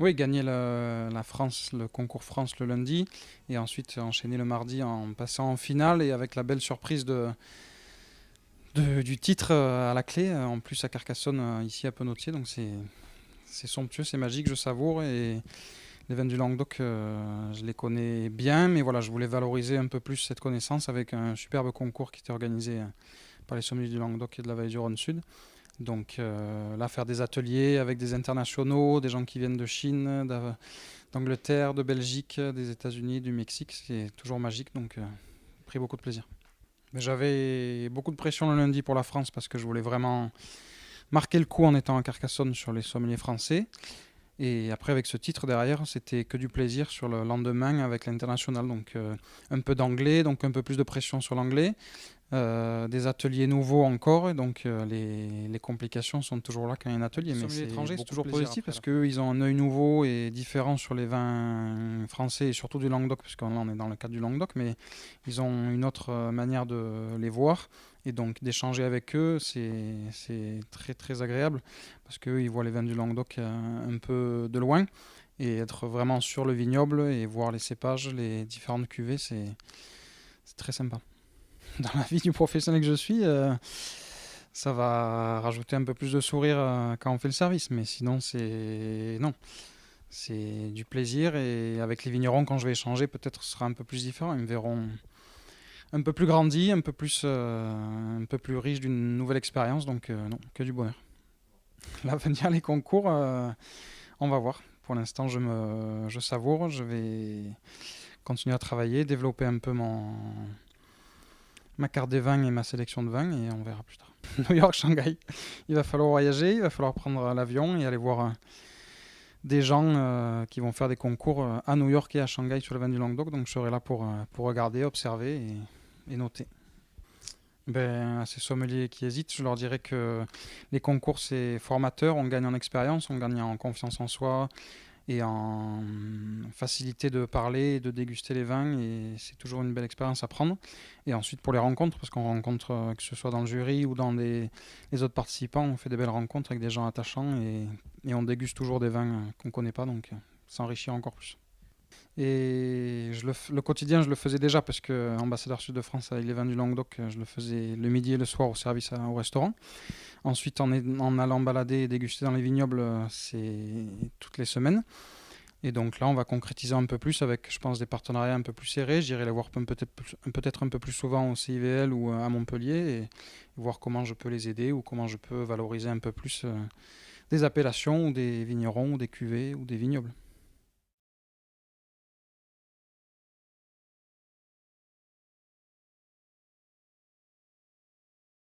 Oui, gagner la France, le concours France le lundi, et ensuite enchaîner le mardi en passant en finale et avec la belle surprise du titre à la clé, en plus à Carcassonne, ici à Penautier. Donc c'est somptueux, c'est magique, je savoure. Et les vins du Languedoc, je les connais bien, mais voilà, je voulais valoriser un peu plus cette connaissance avec un superbe concours qui était organisé par les sommeliers du Languedoc et de la vallée du Rhône Sud. Donc là, faire des ateliers avec des internationaux, des gens qui viennent de Chine, d'Angleterre, de Belgique, des États-Unis, du Mexique, c'est toujours magique. Donc j'ai pris beaucoup de plaisir. Mais j'avais beaucoup de pression le lundi pour la France parce que je voulais vraiment marquer le coup en étant à Carcassonne sur les sommeliers français. Et après, avec ce titre derrière, c'était que du plaisir sur le lendemain avec l'international. Donc un peu d'anglais, donc un peu plus de pression sur l'anglais. Des ateliers nouveaux encore, et donc les complications sont toujours là quand il y a un atelier. Mais c'est étranger, c'est toujours positif parce qu'eux, ils ont un œil nouveau et différent sur les vins français et surtout du Languedoc, parce que là on est dans le cadre du Languedoc, mais ils ont une autre manière de les voir. Et donc d'échanger avec eux, c'est très très agréable parce qu'eux, ils voient les vins du Languedoc un peu de loin. Et être vraiment sur le vignoble et voir les cépages, les différentes cuvées, c'est très sympa. Dans la vie du professionnel que je suis, ça va rajouter un peu plus de sourire quand on fait le service. Mais sinon, c'est non, c'est du plaisir. Et avec les vignerons, quand je vais échanger, peut-être ce sera un peu plus différent. Ils me verront un peu plus grandi, un peu plus riche d'une nouvelle expérience. Donc non, que du bonheur. L'avenir, les concours, on va voir. Pour l'instant, je savoure. Je vais continuer à travailler, développer un peu ma carte des vins et ma sélection de vins, et on verra plus tard. New York, Shanghai, il va falloir voyager, il va falloir prendre l'avion et aller voir des gens qui vont faire des concours à New York et à Shanghai sur le vin du Languedoc. Donc je serai là pour regarder, observer et noter. Ben, à ces sommeliers qui hésitent, je leur dirais que les concours c'est formateur, on gagne en expérience, on gagne en confiance en soi, et en facilité de parler et de déguster les vins, et c'est toujours une belle expérience à prendre. Et ensuite pour les rencontres, parce qu'on rencontre, que ce soit dans le jury ou dans les autres participants, on fait des belles rencontres avec des gens attachants, et on déguste toujours des vins qu'on ne connaît pas, donc s'enrichir encore plus. Et le quotidien, je le faisais déjà parce que ambassadeur Sud de France avec les vins du Languedoc, je le faisais le midi et le soir au service au restaurant. Ensuite, en allant balader et déguster dans les vignobles, c'est toutes les semaines. Et donc là, on va concrétiser un peu plus avec, je pense, des partenariats un peu plus serrés. J'irai les voir peut-être un peu plus souvent au CIVL ou à Montpellier, et voir comment je peux les aider ou comment je peux valoriser un peu plus des appellations ou des vignerons ou des cuvées ou des vignobles.